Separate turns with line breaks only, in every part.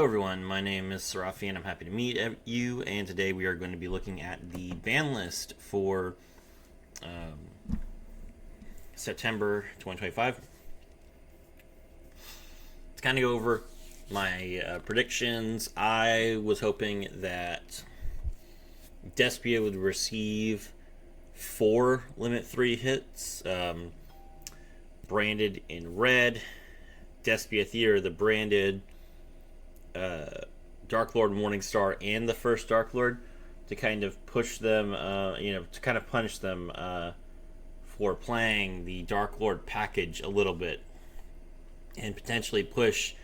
Hello everyone, my name is Sarafi and I'm happy to meet you, and today we are going to be looking at the ban list for September 2025. To kind of go over my predictions, I was hoping that Despia would receive 4 Limit 3 hits, branded in red. Despia Theater, the branded Dark Lord, Morningstar, and the first Dark Lord, to kind of push them, to kind of punish them for playing the Dark Lord package a little bit, and potentially push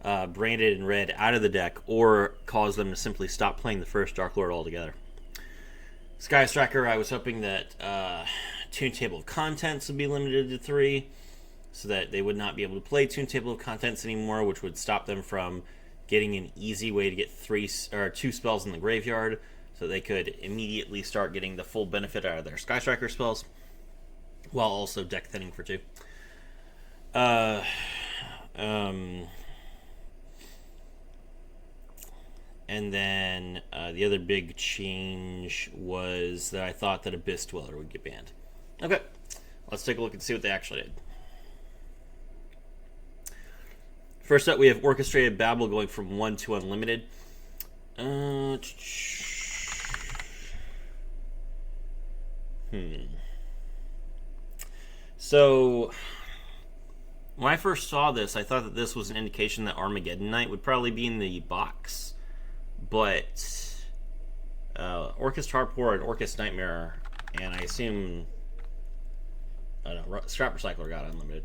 branded in red out of the deck, or cause them to simply stop playing the first Dark Lord altogether. Sky Striker, I was hoping that Tune Table of Contents would be limited to 3, so that they would not be able to play Tune Table of Contents anymore, which would stop them from getting an easy way to get 2 spells in the graveyard, so they could immediately start getting the full benefit out of their Sky Striker spells, while also deck thinning for 2. And then the other big change was that I thought that Abyss Dweller would get banned. Okay, let's take a look and see what they actually did. First up, we have Orchestrated Babel going from 1 to unlimited. So, when I first saw this, I thought that this was an indication that Armageddon Knight would probably be in the box. But Orcust Harpor and Orcust Nightmare, and I assume Scrap Recycler got unlimited.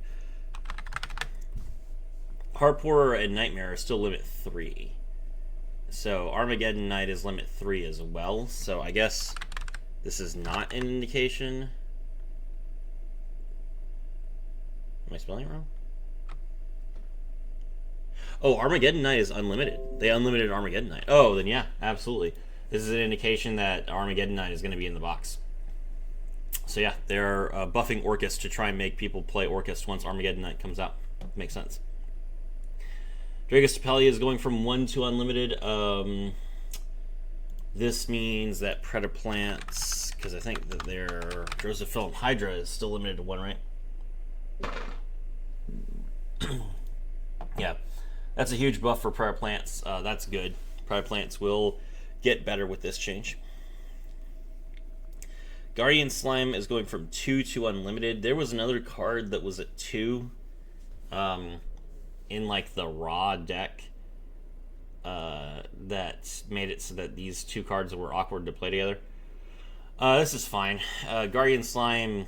Harpor and Nightmare are still limit 3. So Armageddon Knight is limit 3 as well. So I guess this is not an indication. Am I spelling it wrong? Oh, Armageddon Knight is unlimited. They unlimited Armageddon Knight. Oh, then yeah, absolutely. This is an indication that Armageddon Knight is going to be in the box. So yeah, they're buffing Orcust to try and make people play Orcust once Armageddon Knight comes out. Makes sense. Dragus Tapelli is going from 1 to unlimited. This means that Predaplants, because I think that their Drosophilum Hydra is still limited to 1, right? Yeah, that's a huge buff for Predaplants. That's good. Predaplants will get better with this change. Guardian Slime is going from 2 to unlimited. There was another card that was at 2. In like the raw deck that made it so that these 2 cards were awkward to play together. This is fine. Guardian Slime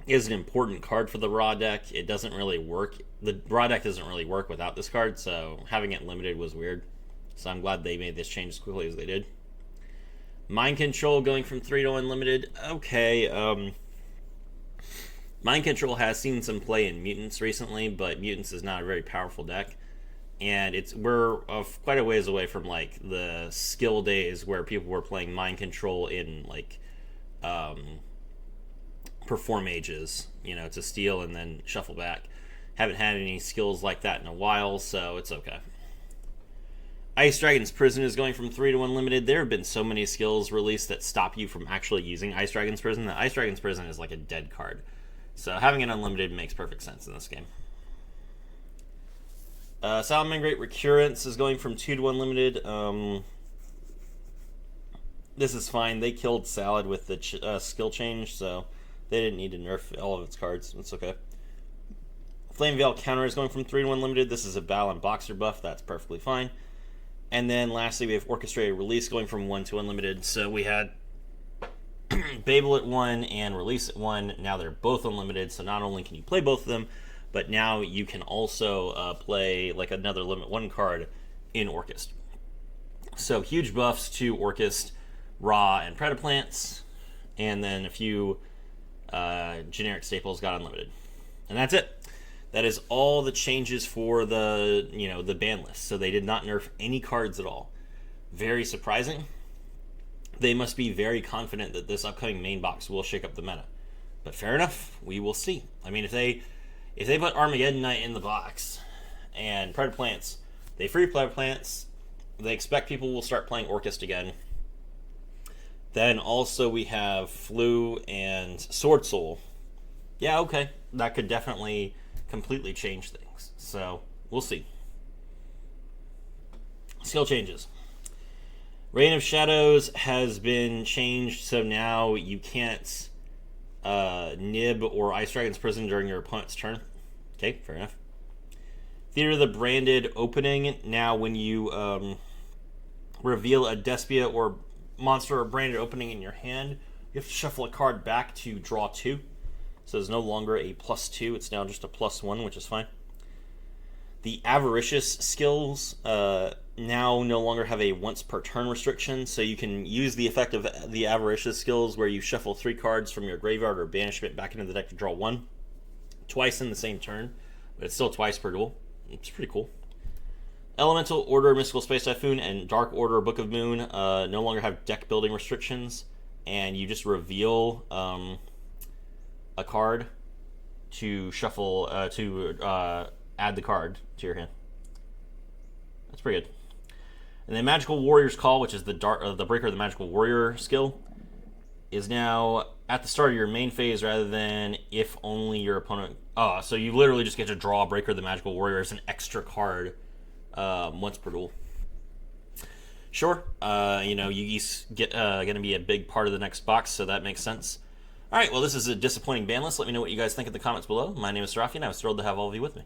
is an important card for the raw deck. It doesn't really work. The raw deck doesn't really work without this card, so having it limited was weird. So I'm glad they made this change as quickly as they did. Mind Control going from 3 to unlimited. Okay, Mind Control has seen some play in Mutants recently, but Mutants is not a very powerful deck, and we're quite a ways away from like the skill days where people were playing Mind Control in like Perform Ages, to steal and then shuffle back. Haven't had any skills like that in a while, so it's okay. Ice Dragon's Prison is going from 3 to unlimited. There have been so many skills released that stop you from actually using Ice Dragon's Prison that Ice Dragon's Prison is like a dead card. So having it unlimited makes perfect sense in this game. Salamangreat Recurrence is going from 2 to unlimited. This is fine. They killed Salad with the skill change, so they didn't need to nerf all of its cards. It's okay. Flame Veil Counter is going from 3 to unlimited. This is a Bal and Boxer buff. That's perfectly fine. And then lastly, we have Orchestrated Release going from 1 to unlimited. So we had Babel at 1 and Release at 1. Now they're both unlimited, so not only can you play both of them, but now you can also play like another limit 1 card in Orcust. So huge buffs to Orcust, Raw, and Predaplants, and then a few generic staples got unlimited. And that's it. That is all the changes for the ban list. So they did not nerf any cards at all. Very surprising. They must be very confident that this upcoming main box will shake up the meta. But fair enough, we will see. I mean, if they put Armageddon Knight in the box and Predaplants They free play plants. They expect people will start playing Orcust again. Then also we have Flu and Sword Soul. Yeah, okay. That could definitely completely change things. So, we'll see. Skill changes. Reign of Shadows has been changed, so now you can't nib or Ice Dragon's Prison during your opponent's turn. Okay, fair enough. Theater of the Branded Opening. Now when you reveal a Despia or monster or branded opening in your hand, you have to shuffle a card back to draw 2. So it's no longer a +2, it's now just a +1, which is fine. The Avaricious skills now no longer have a once per turn restriction, so you can use the effect of the Avaricious skills where you shuffle 3 cards from your graveyard or banishment back into the deck to draw 1 twice in the same turn, but it's still twice per duel. It's pretty cool. Elemental Order, Mystical Space Typhoon, and Dark Order, Book of Moon no longer have deck building restrictions, and you just reveal a card to shuffle add the card to your hand. That's pretty good. And then Magical Warrior's Call, which is the Breaker of the Magical Warrior skill, is now at the start of your main phase rather than if only your opponent. So you literally just get to draw Breaker of the Magical Warrior as an extra card once per duel. Sure, Yugi's going to be a big part of the next box, so that makes sense. All right, well, this is a disappointing ban list. Let me know what you guys think in the comments below. My name is Serafi, and I was thrilled to have all of you with me.